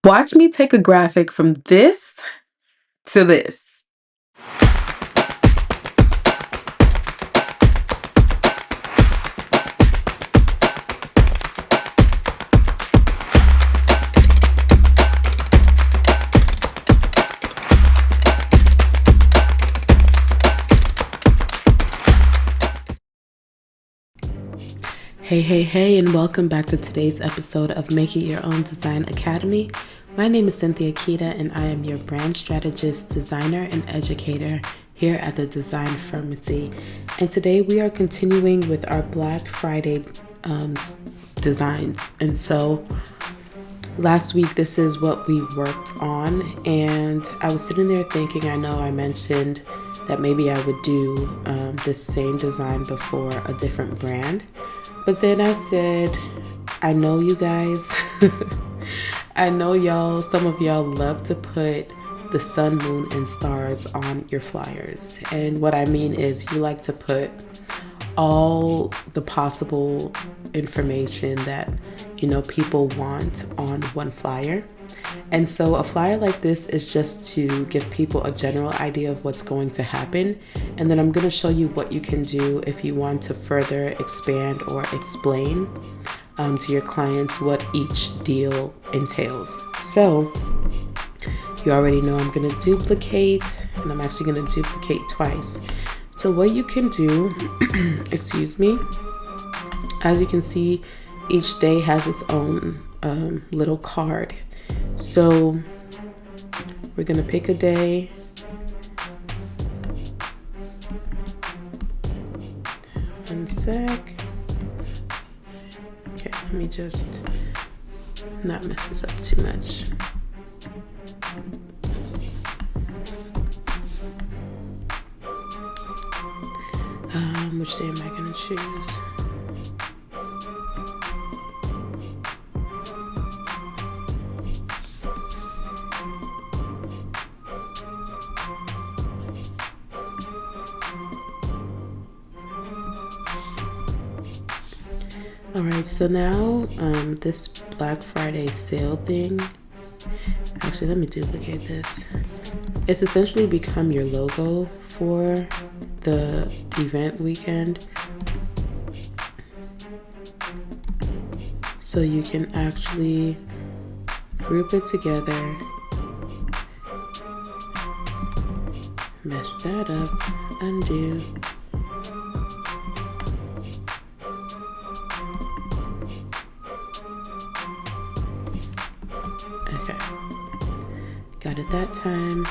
Watch me take a graphic from this to this. Hey, and welcome back to today's episode of Make It Your Own Design Academy. My name is Cynthia Kita, and I am your brand strategist, designer, and educator here at the Design Pharmacy. And today we are continuing with our Black Friday designs. And so last week, this is what we worked on. And I was sitting there thinking, I know I mentioned that maybe I would do this same design before a different brand. But then I said, I know you guys, I know some of y'all love to put the sun, moon, and stars on your flyers. And what I mean is you like to put all the possible information that, people want on one flyer. And so a flyer like this is just to give people a general idea of what's going to happen. And then I'm going to show you what you can do if you want to further expand or explain to your clients what each deal entails. So you already know I'm going to duplicate, and I'm actually going to duplicate twice. So what you can do, excuse me, as you can see, each day has its own little card. So we're going to pick a day. One sec. Okay, let me just not mess this up too much. Which day am I going to choose? All right, so now this Black Friday sale thing, actually let me duplicate this. It's essentially become your logo for the event weekend. So you can actually group it together, mess that up, undo. Okay, got it that time.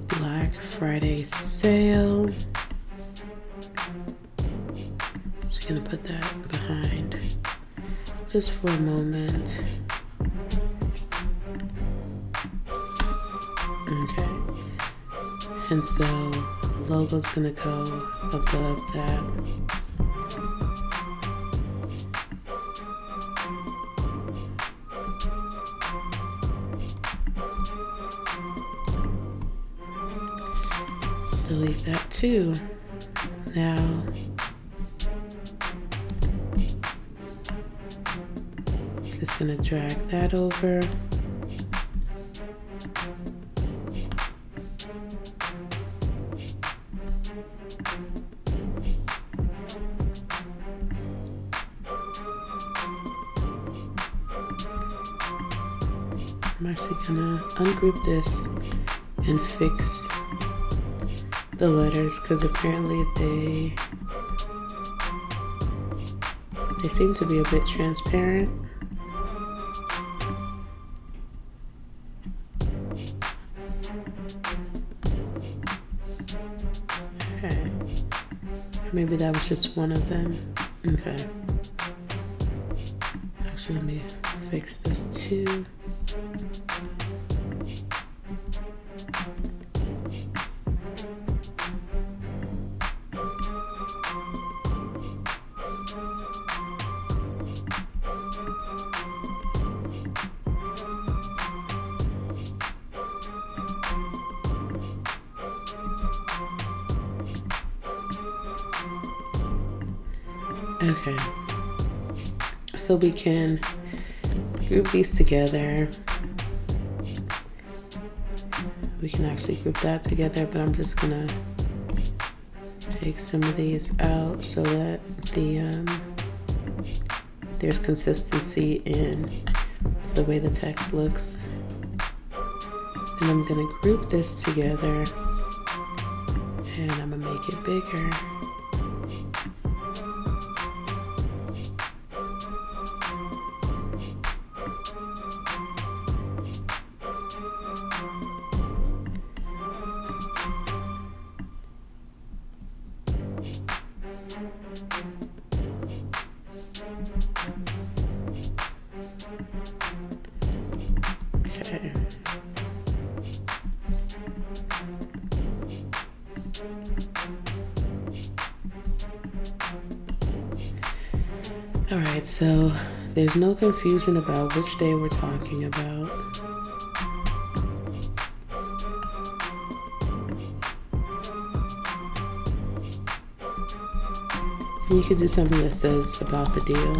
Black Friday sale. Just gonna put that behind just for a moment. Okay, and so logo's gonna go above that. Delete that too. Now just gonna drag that over. I'm actually gonna ungroup this and fix the letters because apparently they seem to be a bit transparent. Okay, maybe that was just one of them. Okay, actually let me fix this too. Okay, so we can group these together. We can actually group that together, but I'm just gonna take some of these out so that there's consistency in the way the text looks. And I'm gonna group this together and I'm gonna make it bigger. Okay. All right, so there's no confusion about which day we're talking about. You could do something that says about the deal.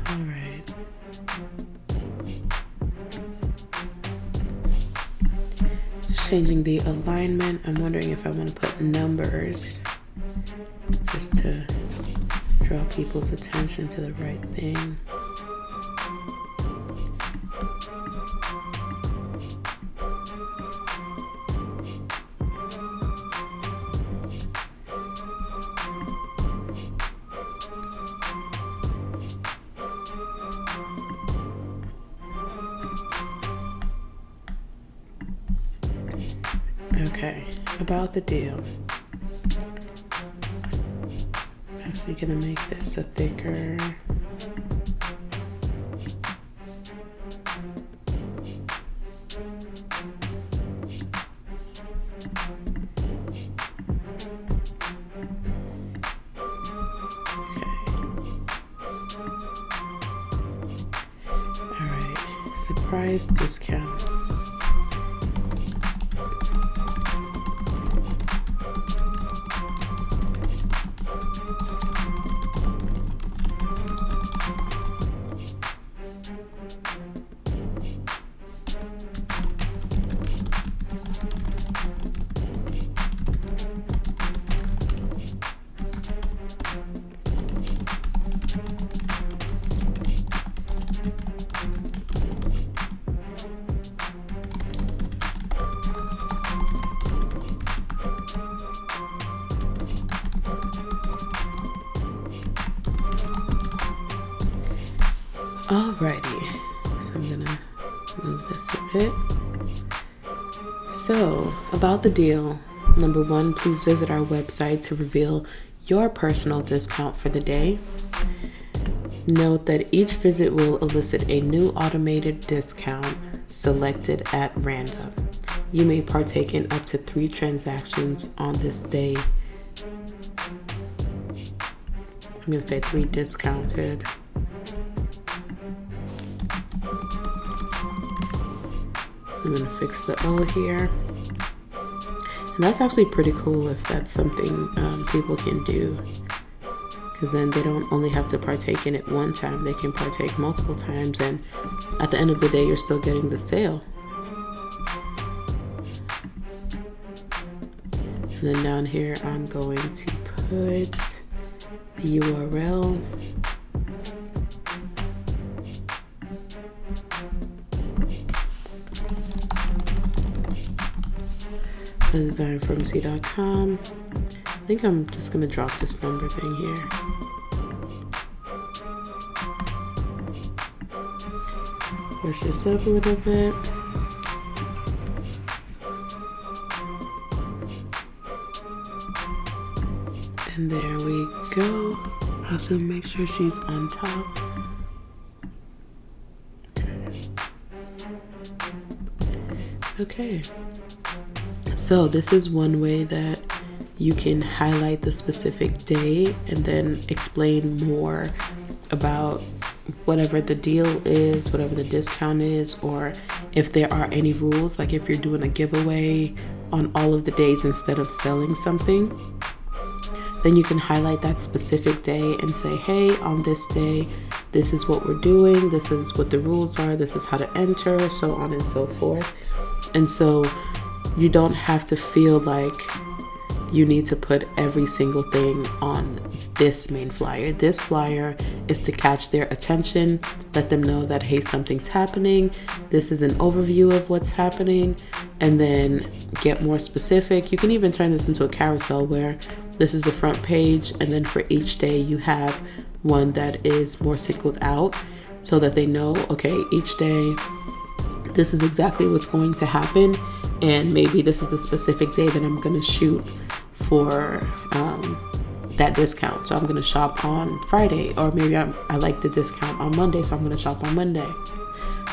All right. Just changing the alignment. I'm wondering if I want to put numbers just to draw people's attention to the right thing. Okay, about the deal. I'm actually gonna make this a thicker. All right, surprise discount. Alrighty, so I'm gonna move this a bit. So, about the deal, number one, please visit our website to reveal your personal discount for the day. Note that each visit will elicit a new automated discount selected at random. You may partake in up to 3 transactions on this day. I'm gonna say 3 discounted. I'm gonna fix the O here. And that's actually pretty cool if that's something people can do. Because then they don't only have to partake in it one time, they can partake multiple times, and at the end of the day, you're still getting the sale. And then down here, I'm going to put the URL. designpharmacy.com. I think I'm just going to drop this number thing here. Push this up a little bit. And there we go. Also make sure she's on top. Okay. So this is one way that you can highlight the specific day and then explain more about whatever the deal is, whatever the discount is, or if there are any rules, like if you're doing a giveaway on all of the days instead of selling something, then you can highlight that specific day and say, hey, on this day, this is what we're doing, this is what the rules are, this is how to enter, so on and so forth. And so you don't have to feel like you need to put every single thing on this main flyer. This flyer is to catch their attention, let them know that, hey, something's happening. This is an overview of what's happening, and then get more specific. You can even turn this into a carousel where this is the front page, and then for each day you have one that is more singled out so that they know, okay, each day this is exactly what's going to happen, and maybe this is the specific day that I'm going to shoot for that discount. So I'm going to shop on Friday, or maybe I like the discount on Monday, so I'm going to shop on Monday,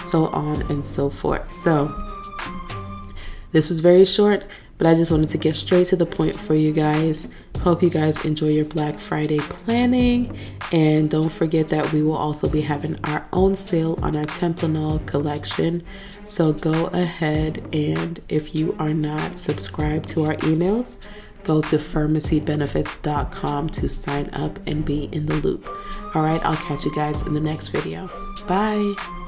so on and so forth. So this was very short, but I just wanted to get straight to the point for you guys. Hope you guys enjoy your Black Friday planning. And don't forget that we will also be having our own sale on our Templanol collection. So go ahead, and if you are not subscribed to our emails, go to pharmacybenefits.com to sign up and be in the loop. All right, I'll catch you guys in the next video. Bye.